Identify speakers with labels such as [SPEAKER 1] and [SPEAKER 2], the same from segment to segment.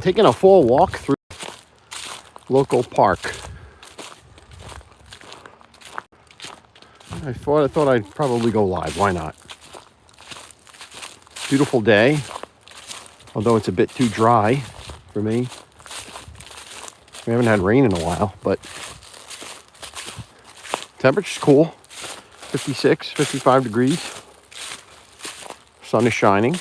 [SPEAKER 1] I'm taking a fall walk through local park. I thought I'd probably go live. Why not? Beautiful day, although it's a bit too dry for me. We haven't had rain in a while, but temperature's cool. 56, 55 degrees. Sun is shining.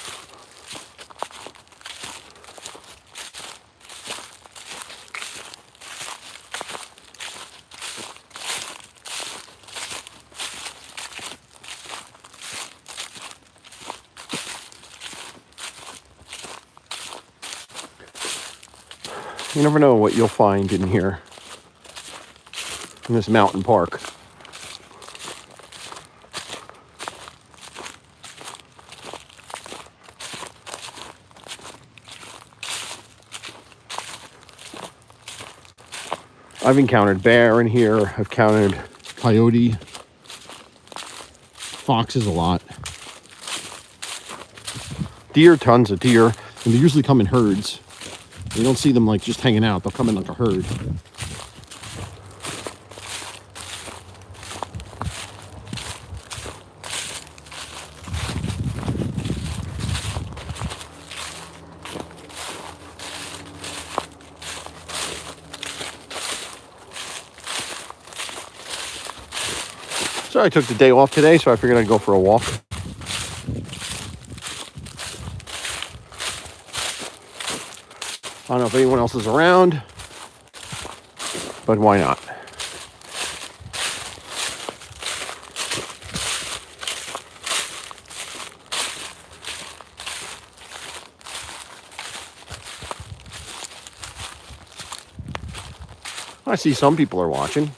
[SPEAKER 1] You never know what you'll find in here, in this mountain park. I've encountered bear in here. I've encountered coyote, foxes a lot. Deer, tons of deer. And they usually come in herds. You don't see them like just hanging out. They'll come in like a herd. So I took the day off today, so I figured I'd go for a walk. I don't know if anyone else is around, but why not? I see some people are watching,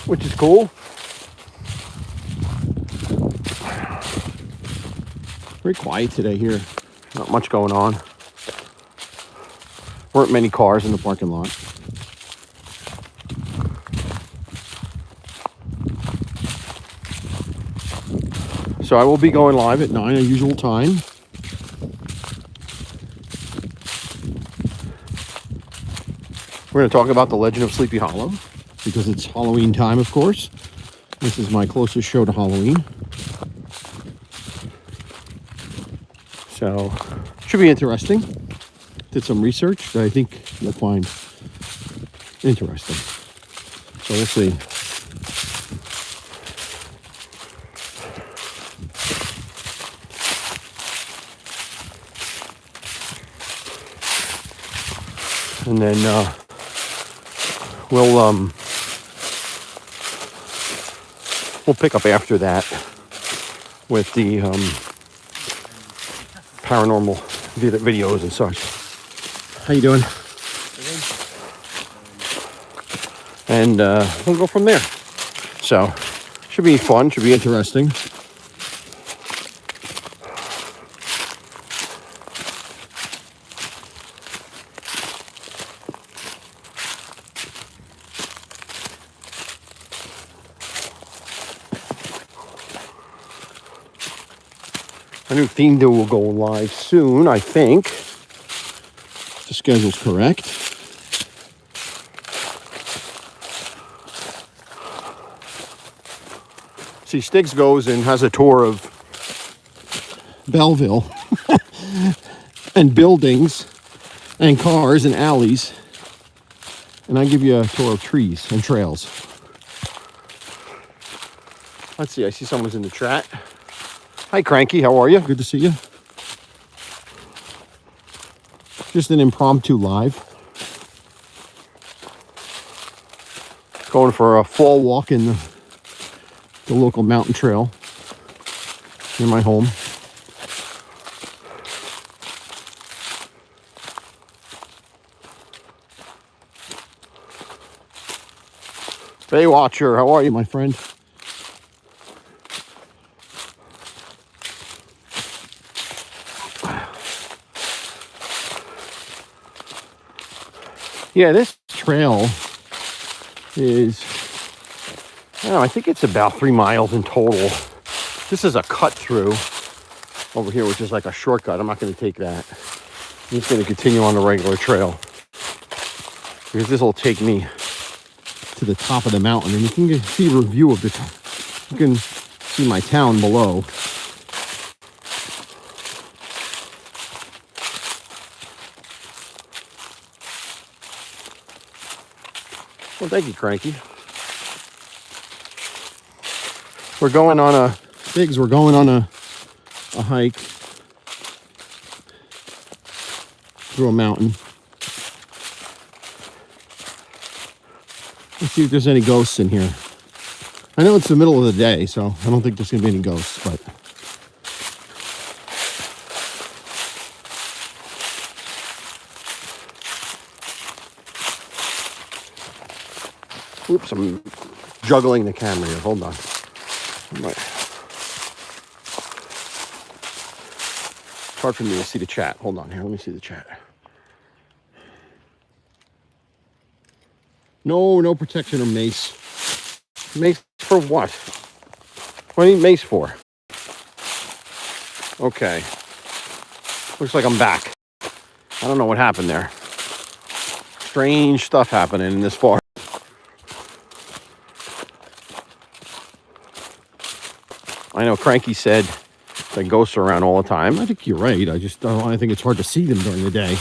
[SPEAKER 1] which is cool. Very quiet today here. Not much going on. Weren't many cars in the parking lot. So I will be going live at 9, our usual time. We're going to talk about the Legend of Sleepy Hollow, because it's Halloween time, of course. This is my closest show to Halloween. So, should be interesting. Did some research that I think you'll find interesting. So we'll see. And then we'll pick up after that with the paranormal videos and such. How you doing? And we'll go from there. So, should be fun, should be interesting. A new theme that will go live soon, I think. The schedule's correct. See, Stiggs goes and has a tour of Belleville and buildings and cars and alleys. And I give you a tour of trees and trails. Let's see, I see someone's in the chat. Hi, Cranky. How are you? Good to see you. Just an impromptu live. Going for a fall walk in the local mountain trail near my home. Baywatcher, how are you, my friend? Yeah, this trail is, I don't know, I think it's about 3 miles in total. This is a cut through over here, which is like a shortcut. I'm not going to take that. I'm just going to continue on the regular trail because this will take me to the top of the mountain, and you can see a view of the top. You can see my town below. Well, thank you, Cranky. We're going on a hike through a mountain. Let's see if there's any ghosts in here. I know it's the middle of the day, so I don't think there's going to be any ghosts, but oops, I'm juggling the camera here. Hold on. It's hard for me to see the chat. Hold on here. Let me see the chat. No protection or mace. Mace for what? What do you need mace for? Okay. Looks like I'm back. I don't know what happened there. Strange stuff happening in this forest. I know Cranky said that ghosts are around all the time. I think you're right. I think it's hard to see them during the day.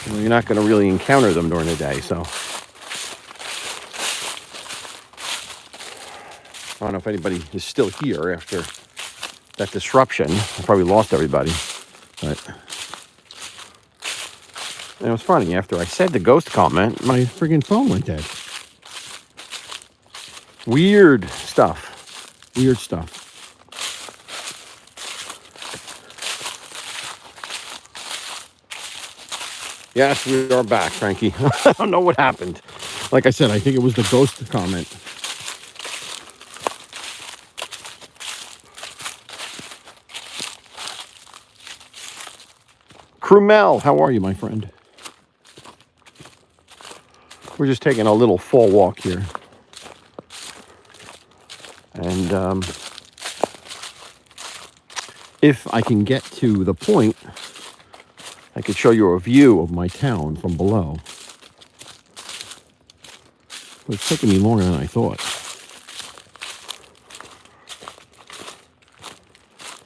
[SPEAKER 1] You're not going to really encounter them during the day, so. I don't know if anybody is still here after that disruption. I probably lost everybody. But it was funny. After I said the ghost comment, my friggin' phone went dead. Weird stuff. Weird stuff. Yes, we are back, Frankie. I don't know what happened. Like I said, I think it was the ghost comment. Crumel, how are you, my friend? We're just taking a little fall walk here. And if I can get to the point, I could show you a view of my town from below. But it's taking me longer than I thought.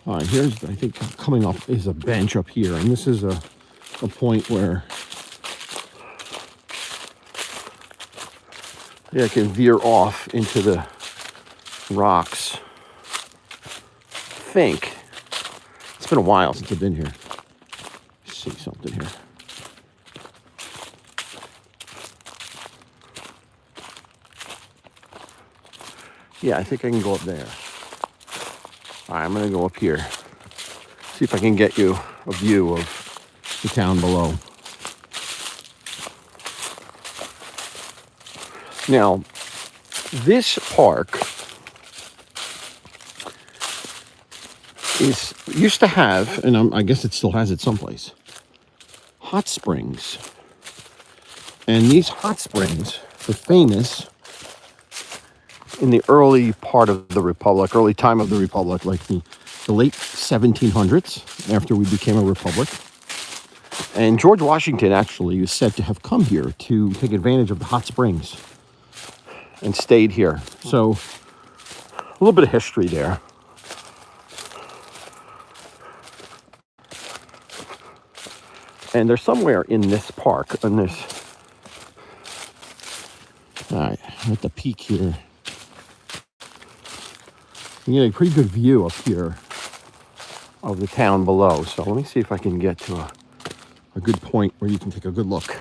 [SPEAKER 1] All right, here's, I think, coming up is a bench up here. And this is a point where I can veer off into the rocks. I think. It's been a while since I've been here. Let's see something here. Yeah, I think I can go up there. All right, I'm going to go up here. See if I can get you a view of the town below. Now, this park used to have, and I guess it still has it someplace, hot springs. And these hot springs were famous in the early part of the Republic, early time of the Republic, like the late 1700s, after we became a republic. And George Washington actually is said to have come here to take advantage of the hot springs and stayed here. So a little bit of history there. And they're somewhere in this park, in this. All right, I'm at the peak here. You get a pretty good view up here of the town below. So let me see if I can get to a good point where you can take a good look.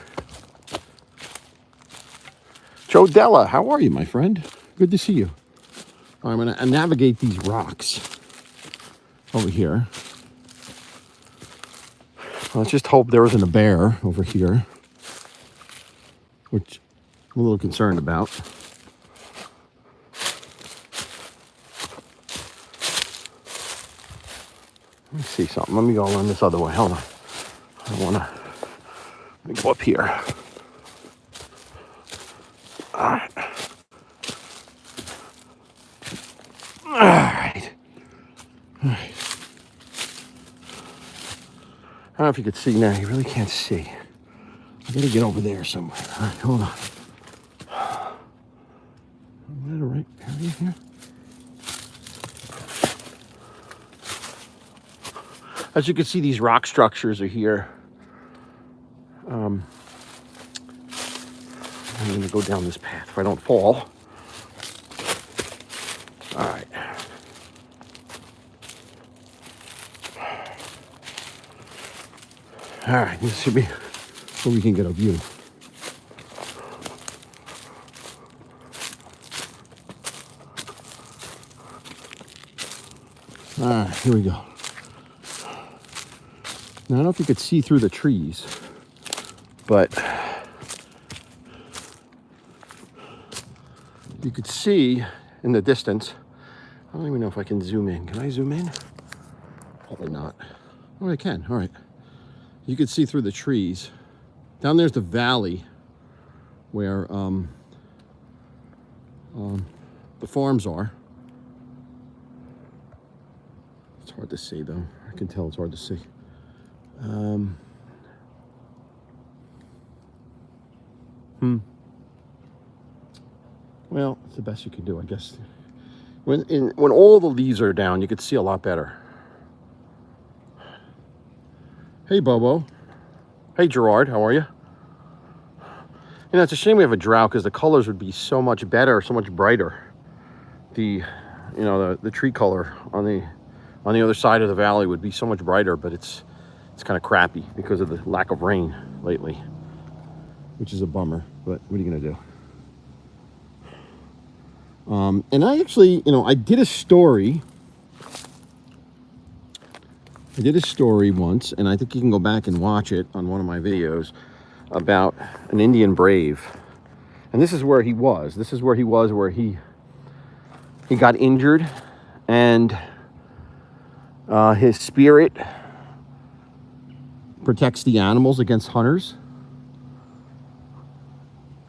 [SPEAKER 1] Joe Della, how are you, my friend? Good to see you. I'm going to navigate these rocks over here. Let's just hope there isn't a bear over here, which I'm a little concerned about. Let me see something. Let me go around this other way. Hold on. Let me go up here. All right. All right. All right. if you could see now. You really can't see. I gotta get over there somewhere. All right, hold on. Am I in the right area here? As you can see, these rock structures are here. I'm gonna go down this path if I don't fall. All right. All right, this should be where we can get a view. All right, here we go. Now, I don't know if you could see through the trees, but you could see in the distance. I don't even know if I can zoom in. Can I zoom in? Probably not. Oh, I can. All right. You could see through the trees. Down there's the valley where the farms are. It's hard to see, though. I can tell it's hard to see. Well, it's the best you can do, I guess. When all the leaves are down, you could see a lot better. Hey, Bobo. Hey, Gerard. How are you? You know, it's a shame we have a drought because the colors would be so much better, so much brighter. The tree color on the other side of the valley would be so much brighter, but it's kind of crappy because of the lack of rain lately, which is a bummer. But what are you gonna do? And I actually, I did a story. I did a story once, and I think you can go back and watch it on one of my videos about an Indian brave. And this is where he was. This is where he was, where he got injured, and his spirit protects the animals against hunters.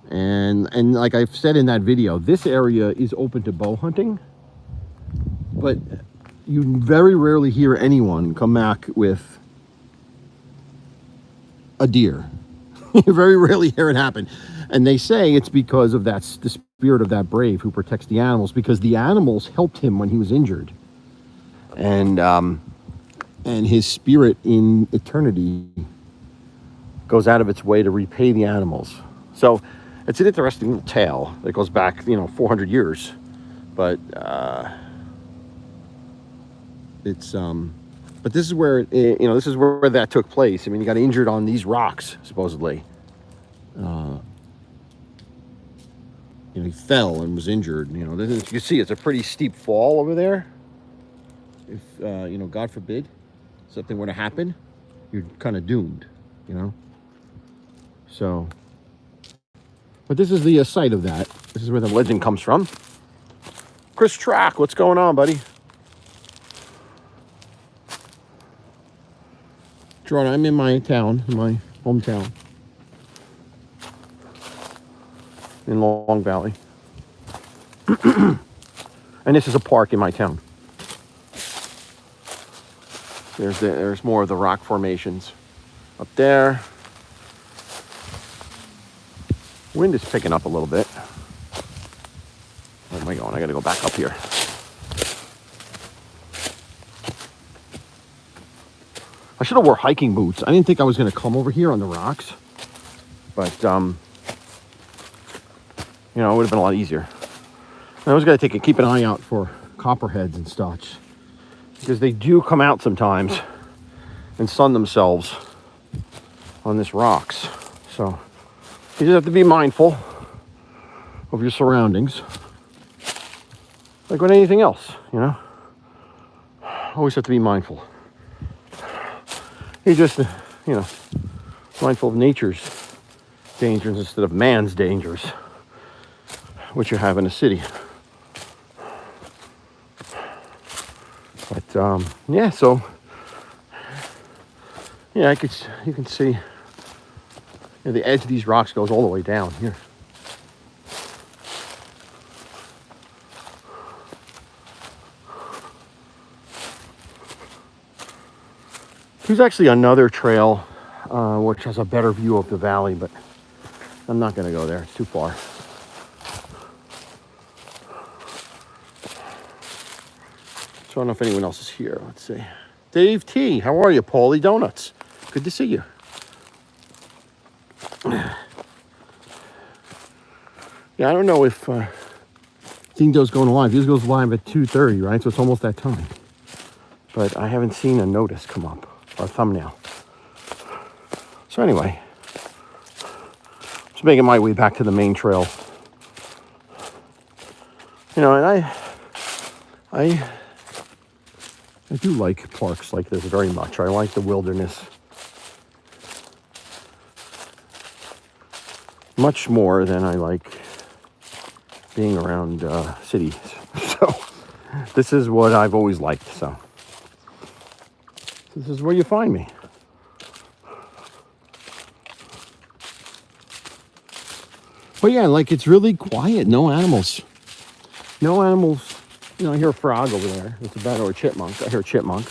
[SPEAKER 1] And like I've said in that video, this area is open to bow hunting, but you very rarely hear anyone come back with a deer. You very rarely hear it happen. And they say it's because of the spirit of that brave who protects the animals, because the animals helped him when he was injured. And his spirit in eternity goes out of its way to repay the animals. So it's an interesting little tale that goes back, 400 years. But but this is where this is where that took place. I mean, he got injured on these rocks, supposedly. He fell and was injured. You can see it's a pretty steep fall over there. If God forbid something were to happen, you're kind of doomed. So, but this is the site of that. This is where the legend comes from. Chris Track, what's going on, buddy? Gerard, I'm in my town, in my hometown, in Long Valley. And this is a park in my town. There's more of the rock formations up there. Wind is picking up a little bit. Where am I going? I gotta go back up here. I should have wore hiking boots. I didn't think I was gonna come over here on the rocks, but it would have been a lot easier. I was gonna keep an eye out for copperheads and such, because they do come out sometimes and sun themselves on these rocks. So you just have to be mindful of your surroundings, like with anything else. Always have to be mindful. You just mindful of nature's dangers instead of man's dangers, which you have in a city. But yeah, so yeah, you can see the edge of these rocks goes all the way down here. There's actually another trail which has a better view of the valley, but I'm not going to go there. It's too far. So I don't know if anyone else is here. Let's see. Dave T, how are you? Paulie Donuts. Good to see you. Yeah, I don't know if Dingo's going live. This goes live at 2:30, right? So it's almost that time. But I haven't seen a notice come up, or a thumbnail. So anyway, just making my way back to the main trail. You know, and I do like parks like this very much. I like the wilderness much more than I like being around cities. So this is what I've always liked. So this is where you find me. But yeah, like it's really quiet. No animals. No animals. You know, I hear a frog over there. It's a bat or a chipmunk. I hear a chipmunk.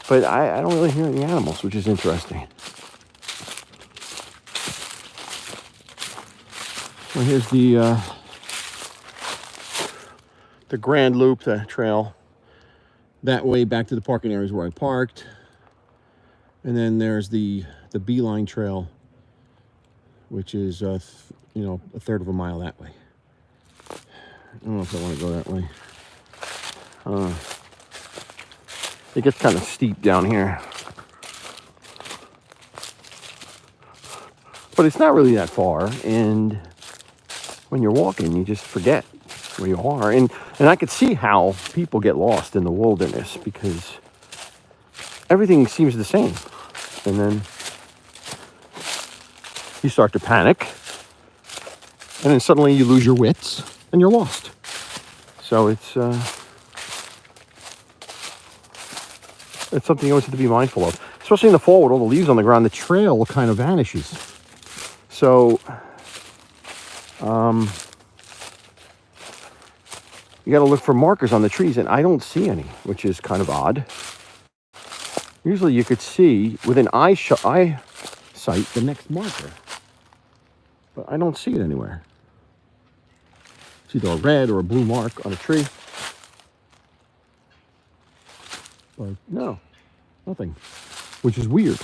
[SPEAKER 1] But I don't really hear any animals, which is interesting. Well, here's the Grand Loop, the trail. That way back to the parking areas where I parked. And then there's the Beeline Trail, which is, you know, a third of a mile that way. I don't know if I want to go that way. It gets kind of steep down here. But it's not really that far. And when you're walking, you just forget where you are. And I could see how people get lost in the wilderness because everything seems the same. And then you start to panic. And then suddenly you lose your wits and you're lost. So it's something you always have to be mindful of. Especially in the fall with all the leaves on the ground, the trail kind of vanishes. So you got to look for markers on the trees, and I don't see any, which is kind of odd. Usually you could see within eyesight the next marker, but I don't see it anywhere. It's either a red or a blue mark on a tree, but no, nothing, which is weird.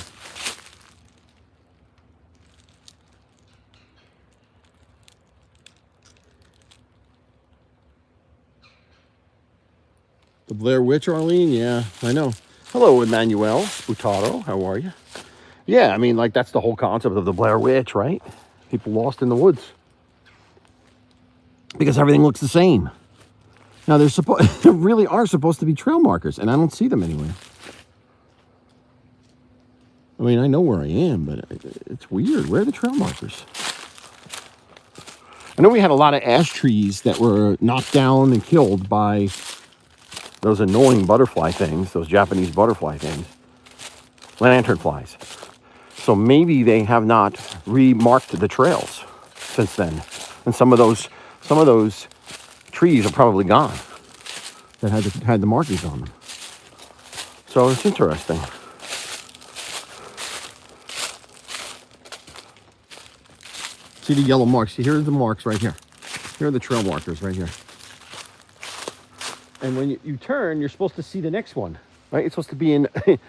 [SPEAKER 1] The Blair Witch, Arlene? Yeah, I know. Hello, Emmanuel Sputaro. How are you? Yeah, I mean, like, that's the whole concept of the Blair Witch, right? People lost in the woods. Because everything looks the same. Now, there really are supposed to be trail markers, and I don't see them anywhere. I mean, I know where I am, but it's weird. Where are the trail markers? I know we had a lot of ash trees that were knocked down and killed by those annoying butterfly things, those Japanese butterfly things, lanternflies. So maybe they have not remarked the trails since then, and some of those trees are probably gone that had the markings on them. So it's interesting. See the yellow marks? See, here are the marks right here. Here are the trail markers right here. And when you turn, you're supposed to see the next one, right? It's supposed to be in, and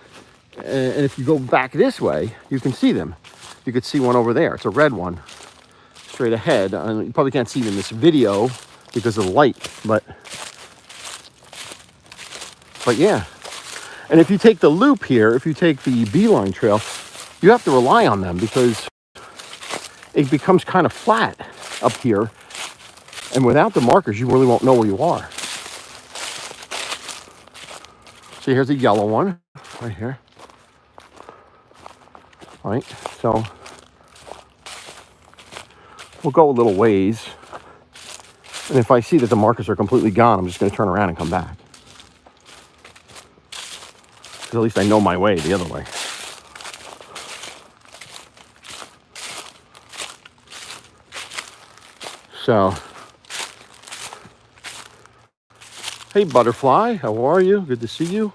[SPEAKER 1] if you go back this way, you can see them. You could see one over there. It's a red one, straight ahead. And you probably can't see it in this video because of the light, but yeah. And if you take the loop here, if you take the Beeline Trail, you have to rely on them because it becomes kind of flat up here. And without the markers, you really won't know where you are. See, here's a yellow one right here. All right, so we'll go a little ways. And if I see that the markers are completely gone, I'm just going to turn around and come back. Because at least I know my way the other way. So, hey, Butterfly, how are you? Good to see you.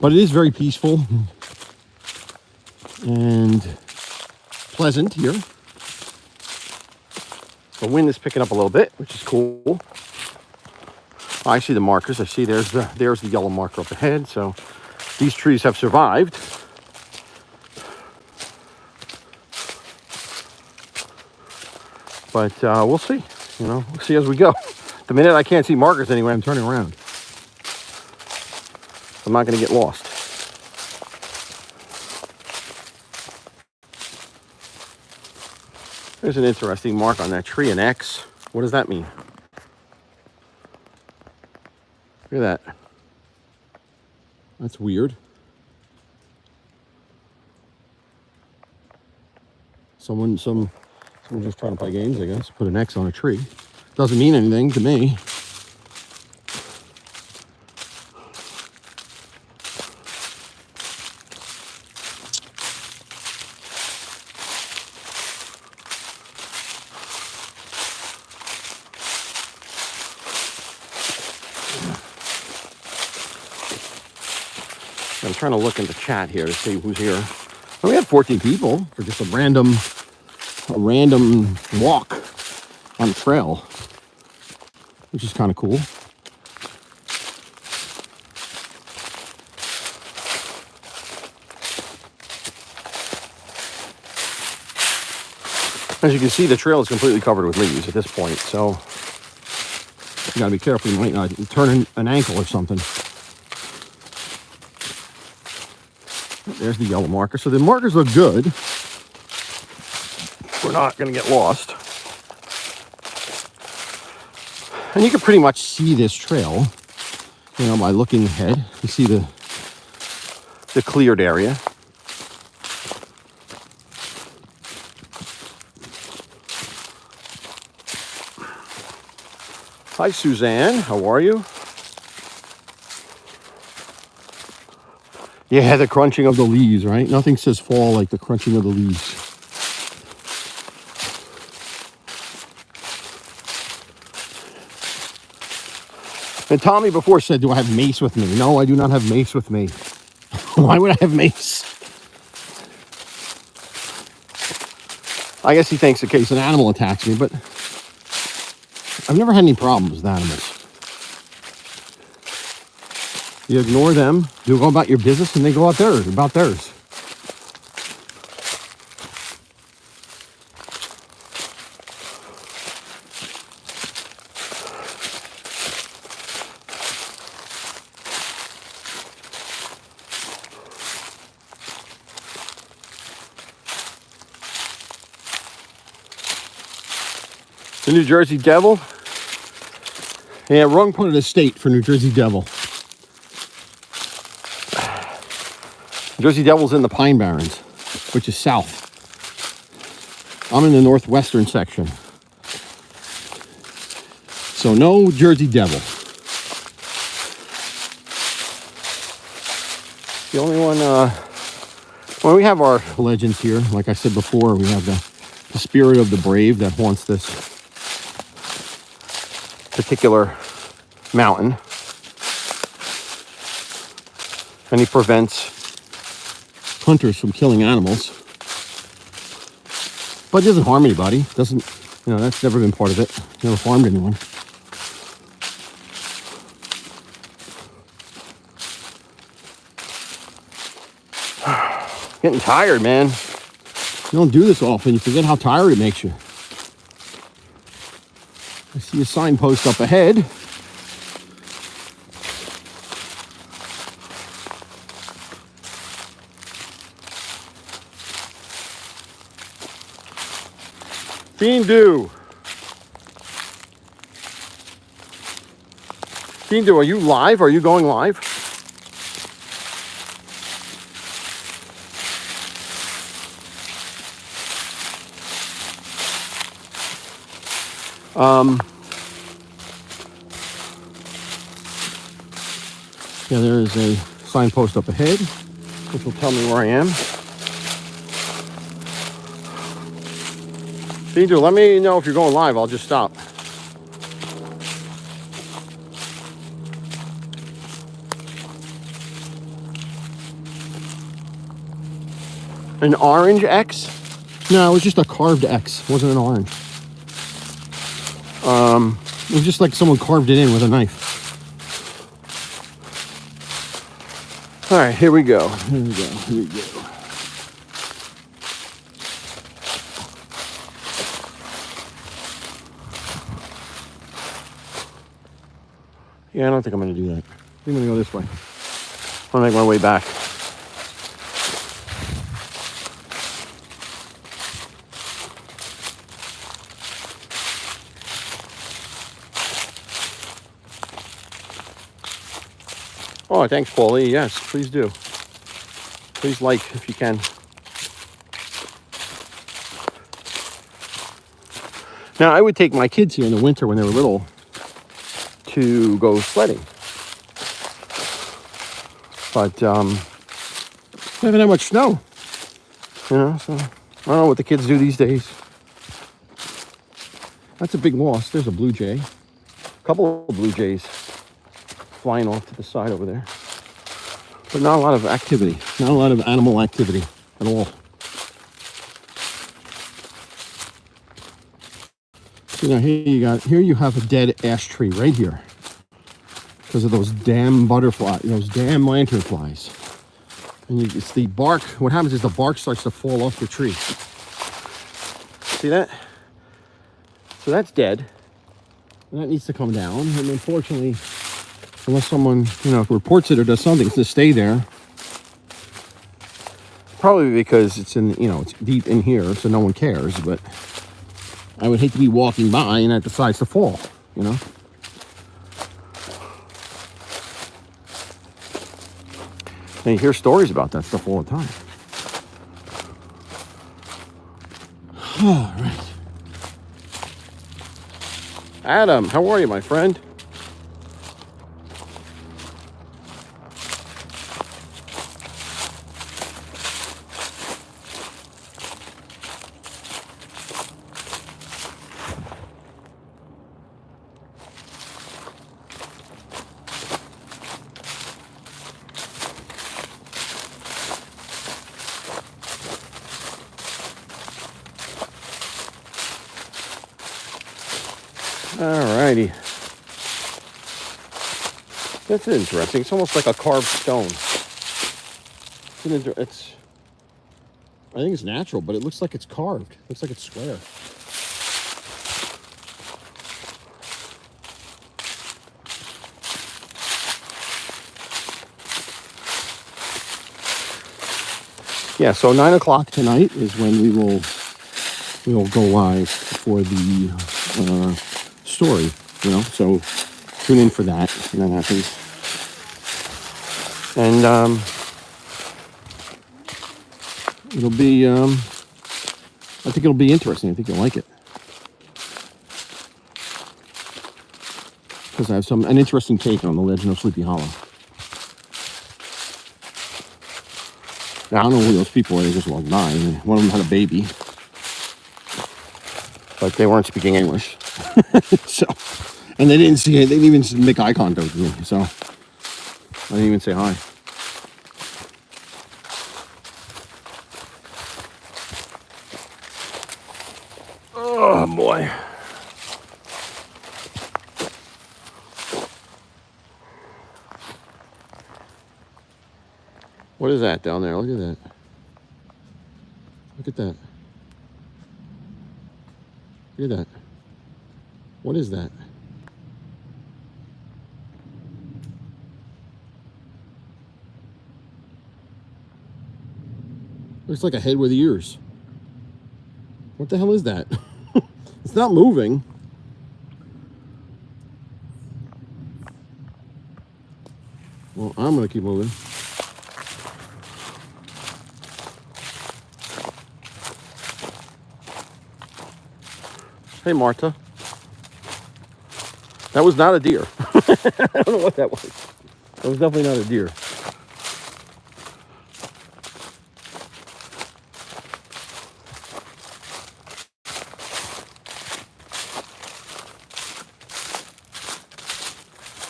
[SPEAKER 1] But it is very peaceful and pleasant here. The wind is picking up a little bit, which is cool. I see the markers. I see there's the yellow marker up ahead. So these trees have survived. But we'll see. You know, we'll see as we go. The minute I can't see markers anyway, I'm turning around. I'm not going to get lost. There's an interesting mark on that tree, an X. What does that mean? Look at that. That's weird. Someone just trying to play games, I guess. Put an X on a tree. Doesn't mean anything to me. I'm trying to look in the chat here to see who's here. Well, we had 14 people for just a random walk on the trail, which is kind of cool. As you can see, the trail is completely covered with leaves at this point, so you gotta be careful. You might not turn an ankle or something. There's the yellow marker. So the markers look good. We're not gonna get lost. And you can pretty much see this trail, you know, by looking ahead. You see the cleared area. Hi, Suzanne. How are you? Yeah, the crunching of the leaves, right? Nothing says fall like the crunching of the leaves. And Tommy before said, do I have mace with me? No, I do not have mace with me. Why would I have mace? I guess he thinks in case an animal attacks me, but I've never had any problems with animals. You ignore them, you go about your business, and they go out theirs, about theirs. The New Jersey Devil. Yeah, wrong part of the state for New Jersey Devil. Jersey Devil's in the Pine Barrens, which is south. I'm in the northwestern section. So no Jersey Devil. The only one, well, we have our legends here. Like I said before, we have the spirit of the brave that haunts this particular mountain. And he prevents hunters from killing animals. But it doesn't harm anybody. Doesn't, you know, that's never been part of it. Never harmed anyone. Getting tired, man. You don't do this often. You forget how tired it makes you. I see a signpost up ahead. Fiendu. Fiendu, are you live? Are you going live? Yeah, there is a signpost up ahead, which will tell me where I am. Fiendu, let me know if you're going live. I'll just stop. An orange X? No, it was just a carved X. It wasn't an orange. It was just like someone carved it in with a knife. All right, here we go. Here we go. Here we go. Yeah, I don't think I'm going to do that. I'm going to go this way. I'm going to make my way back. Oh, thanks, Paulie. Yes, please do. Please like if you can. Now, I would take my kids here in the winter when they were little to go sledding. But we haven't had much snow. You know, so I don't know what the kids do these days. That's a big loss. There's a blue jay. A couple of blue jays flying off to the side over there. But not a lot of activity. Not a lot of animal activity at all. So now here you have a dead ash tree right here. Because of those damn butterflies, those damn lanternflies. And it's the bark. What happens is the bark starts to fall off the tree. See that? So that's dead. And that needs to come down. And unfortunately, unless someone, reports it or does something, it's to stay there. Probably because it's it's deep in here, so no one cares. But I would hate to be walking by and it decides to fall, And you hear stories about that stuff all the time. All right. Adam, how are you, my friend? Alrighty. That's interesting. It's almost like a carved stone. I think it's natural, but it looks like it's carved. It looks like it's square. Yeah, so 9 o'clock tonight is when we will go live for the story, so tune in for that when that happens. And it'll be I think it'll be interesting. I think you'll like it, because I have an interesting take on the legend of Sleepy Hollow. Now, I don't know who those people are. They just walked by. One of them had a baby, but they weren't speaking English. So, and they didn't see it. They didn't even make eye contact with me. So I didn't even say hi. Oh boy. What is that down there? Look at that. Look at that. Look at that. What is that? Looks like a head with ears. What the hell is that? It's not moving. Well, I'm gonna keep moving. Hey, Marta. That was not a deer. I don't know what that was. That was definitely not a deer.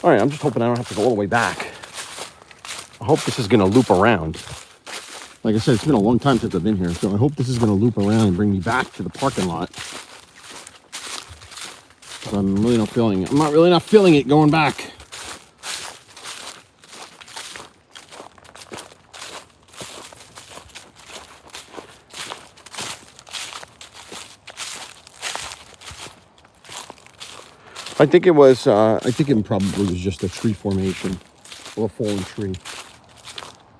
[SPEAKER 1] All right, I'm just hoping I don't have to go all the way back. I hope this is going to loop around. Like I said, it's been a long time since I've been here, so I hope this is going to loop around and bring me back to the parking lot. I'm really not feeling it. I'm not really not feeling it going back. I think it probably was just a tree formation or a fallen tree.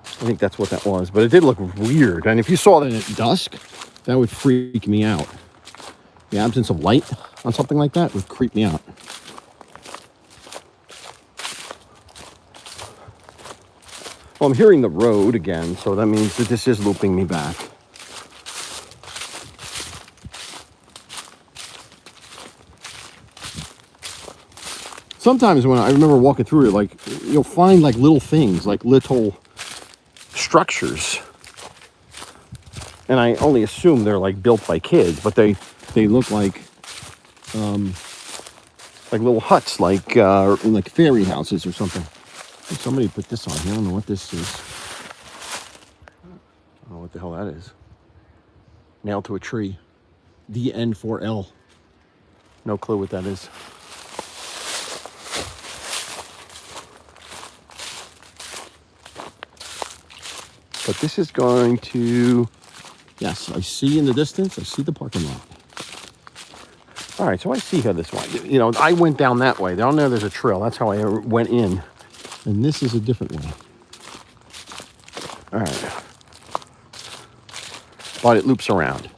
[SPEAKER 1] I think that's what that was, but it did look weird. And if you saw that at dusk, that would freak me out. The absence of light on something like that would creep me out. Well, I'm hearing the road again, so that means that this is looping me back. Sometimes when I remember walking through it, like, you'll find like little things, like little structures. And I only assume they're like built by kids, but they look like little huts, like fairy houses or something. Somebody put this on here. I don't know what this is. I don't know what the hell that is. Nailed to a tree. DN4L. No clue what that is. But this is going to... Yes, I see in the distance. I see the parking lot. All right, so I see how this one. You know, I went down that way. Down there, there's a trail. That's how I went in. And this is a different way. All right. But it loops around.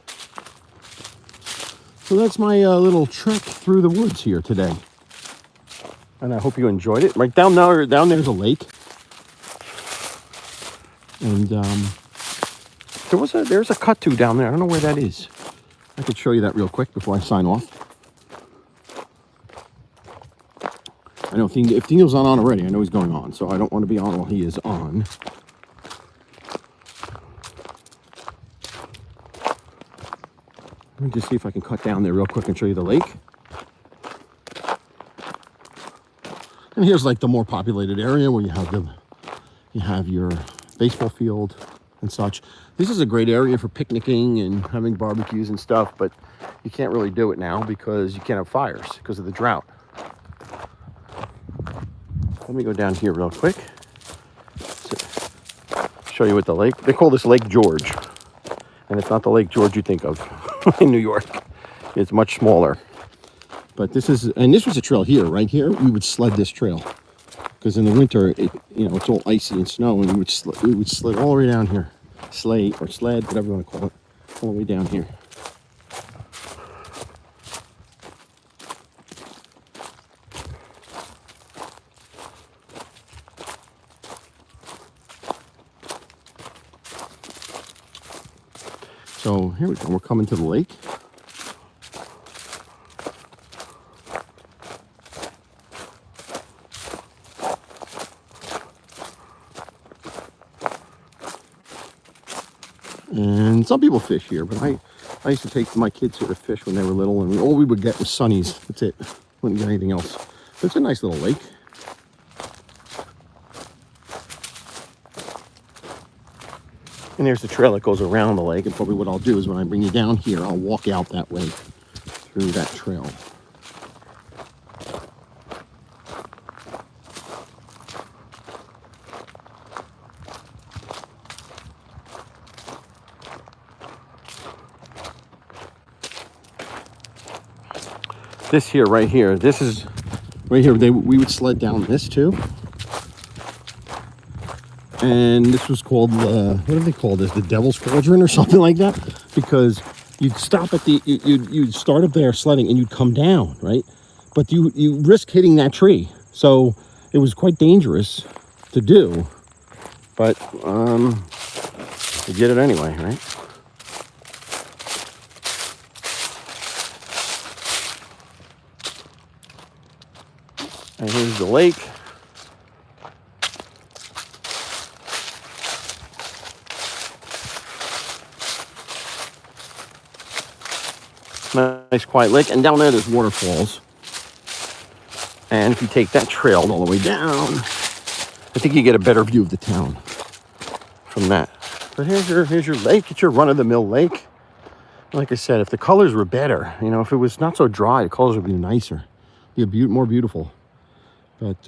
[SPEAKER 1] So that's my little trek through the woods here today. And I hope you enjoyed it. Right down there's a lake. And there's a cut-to down there. I don't know where that is. I could show you that real quick before I sign off. I know if Daniel's not on already, I know he's going on, so I don't want to be on while he is on. Let me just see if I can cut down there real quick and show you the lake. And here's like the more populated area where you have your baseball field and such. This is a great area for picnicking and having barbecues and stuff, but you can't really do it now because you can't have fires because of the drought. Let me go down here real quick to show you what the lake. They call this Lake George, and it's not the Lake George you think of in New York. It's much smaller. But this was a trail here, right here. We would sled this trail because in the winter, it's all icy and snow, and we would sled all the way down here, sleigh or sled, whatever you want to call it, all the way down here. So here we go. We're coming to the lake. And some people fish here, but I used to take my kids here to fish when they were little, and all we would get was sunnies. That's it. Wouldn't get anything else. But it's a nice little lake. And there's the trail that goes around the lake. And probably what I'll do is when I bring you down here, I'll walk out that way through that trail. This here, right here, this is right here. We would sled down this too. And this was called, what do they call this? The Devil's Cauldron or something like that? Because you'd stop at you'd start up there sledding and you'd come down, right? But you risk hitting that tree. So it was quite dangerous to do. But you did it anyway, right? And here's the lake. Nice quiet lake, and down there's waterfalls. And if you take that trail all the way down, I think you get a better view of the town from that. But here's your lake. It's your run-of-the-mill lake. Like I said, if the colors were better, you know, if it was not so dry, the colors would be nicer, be more beautiful. But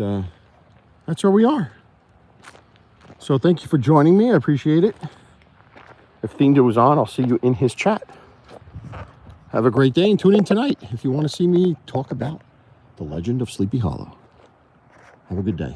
[SPEAKER 1] that's where we are. So thank you for joining me. I appreciate it. If TheGuild was on, I'll see you in his chat. Have a great day and tune in tonight if you want to see me talk about the legend of Sleepy Hollow. Have a good day.